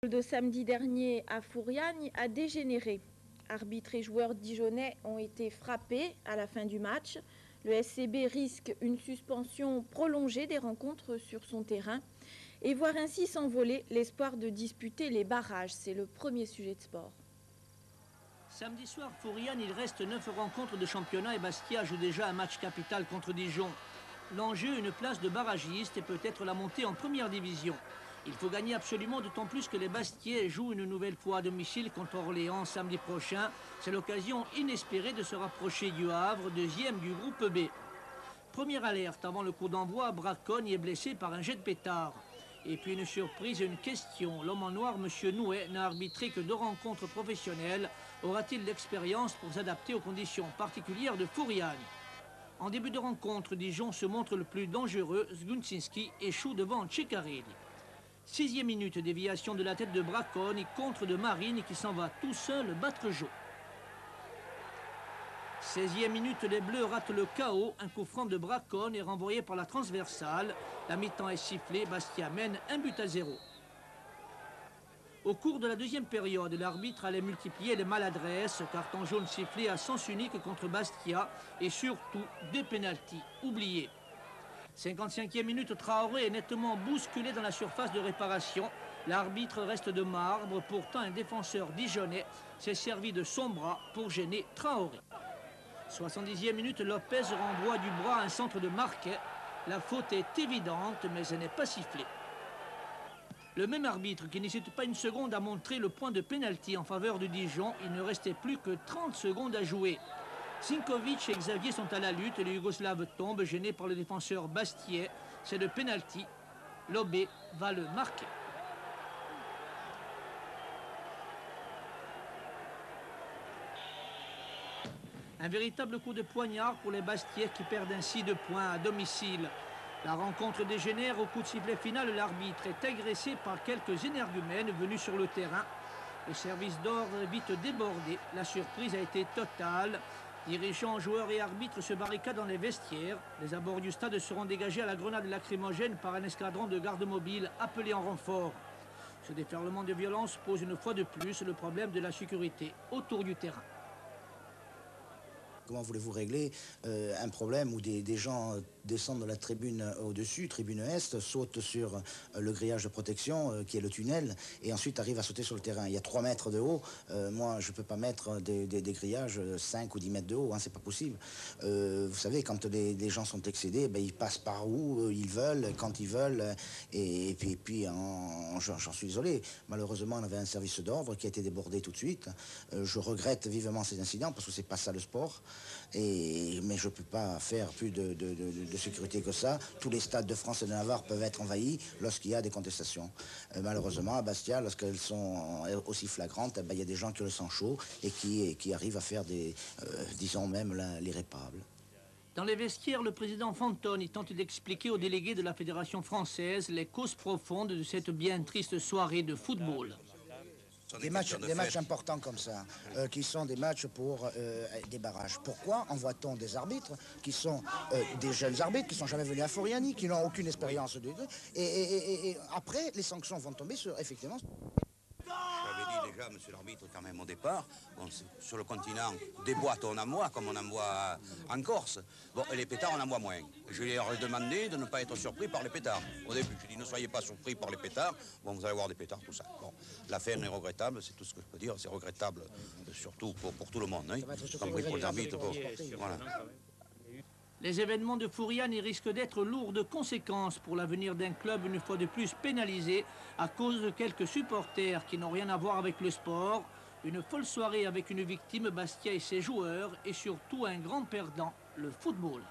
De samedi dernier à Fouriagne a dégénéré. Arbitres et joueurs dijonnais ont été frappés à la fin du match. Le SCB risque une suspension prolongée des rencontres sur son terrain et voir ainsi s'envoler l'espoir de disputer les barrages. C'est le premier sujet de sport. Samedi soir, Fouriagne, il reste 9 rencontres de championnat et Bastia joue déjà un match capital contre Dijon. L'enjeu, une place de barragiste et peut-être la montée en première division. Il faut gagner absolument, d'autant plus que les Bastiais jouent une nouvelle fois à domicile contre Orléans samedi prochain. C'est l'occasion inespérée de se rapprocher du Havre, deuxième du groupe B. Première alerte avant le coup d'envoi, Braconne est blessé par un jet de pétard. Et puis une surprise et une question. L'homme en noir, M. Nouet, n'a arbitré que 2 rencontres professionnelles. Aura-t-il l'expérience pour s'adapter aux conditions particulières de Fouriagne? En début de rencontre, Dijon se montre le plus dangereux. Zgunczynski échoue devant Ceccarelli. 6e minute, déviation de la tête de Braconne et contre de Marine qui s'en va tout seul battre Jo. 16e minute, les Bleus ratent le KO. Un coup franc de Braconne est renvoyé par la transversale. La mi-temps est sifflée. Bastia mène 1-0. Au cours de la deuxième période, l'arbitre allait multiplier les maladresses. Carton jaune sifflé à sens unique contre Bastia et surtout 2 pénaltys oubliés. 55e minute, Traoré est nettement bousculé dans la surface de réparation. L'arbitre reste de marbre. Pourtant, un défenseur dijonnais s'est servi de son bras pour gêner Traoré. 70e minute, Lopez renvoie du bras un centre de Marquet. La faute est évidente, mais elle n'est pas sifflée. Le même arbitre qui n'hésite pas une seconde à montrer le point de pénalty en faveur de Dijon. Il ne restait plus que 30 secondes à jouer. Sinkovic et Xavier sont à la lutte et le Yougoslave tombe, gêné par le défenseur Bastiais. C'est le pénalty. Lobé va le marquer. Un véritable coup de poignard pour les Bastiais qui perdent ainsi 2 points à domicile. La rencontre dégénère. Au coup de sifflet final, l'arbitre est agressé par quelques énergumènes venus sur le terrain. Le service d'ordre est vite débordé. La surprise a été totale. Dirigeants, joueurs et arbitres se barricadent dans les vestiaires. Les abords du stade seront dégagés à la grenade lacrymogène par un escadron de gardes mobiles appelé en renfort. Ce déferlement de violence pose une fois de plus le problème de la sécurité autour du terrain. Comment voulez-vous régler un problème où des gens descendent de la tribune au-dessus, tribune Est, sautent sur le grillage de protection qui est le tunnel et ensuite arrivent à sauter sur le terrain. Il y a 3 mètres de haut. Moi, je ne peux pas mettre des grillages 5 ou 10 mètres de haut, hein, c'est pas possible. Vous savez, quand les gens sont excédés, ben, ils passent par où ils veulent, quand ils veulent. Et puis j'en suis désolé. Malheureusement, on avait un service d'ordre qui a été débordé tout de suite. Je regrette vivement ces incidents parce que c'est pas ça le sport. Mais je ne peux pas faire plus de sécurité que ça. Tous les stades de France et de Navarre peuvent être envahis lorsqu'il y a des contestations. Malheureusement, à Bastia, lorsqu'elles sont aussi flagrantes, il y a des gens qui ont le sang chaud et qui arrivent à faire disons même l'irréparable. Dans les vestiaires, le président Fantoni tente d'expliquer aux délégués de la Fédération française les causes profondes de cette bien triste soirée de football. Des matchs importants comme ça, qui sont des matchs pour des barrages. Pourquoi envoie-t-on des arbitres qui sont des jeunes arbitres, qui ne sont jamais venus à Fouriani, qui n'ont aucune expérience et après, les sanctions vont tomber sur, effectivement... J'avais dit déjà, monsieur l'arbitre, quand même au départ, bon, sur le continent, des boîtes on en voit, comme on en voit en Corse. Bon, et les pétards on en voit moins. Je leur ai demandé de ne pas être surpris par les pétards. Au début, je dis ne soyez pas surpris par les pétards, bon, vous allez voir des pétards, tout ça. Bon, l'affaire est regrettable, c'est tout ce que je peux dire, c'est regrettable, surtout pour tout le monde, hein, y compris pour les arbitres. Voilà. Les événements de Fouriagne risquent d'être lourds de conséquences pour l'avenir d'un club une fois de plus pénalisé à cause de quelques supporters qui n'ont rien à voir avec le sport. Une folle soirée avec une victime, Bastia et ses joueurs, et surtout un grand perdant, le football.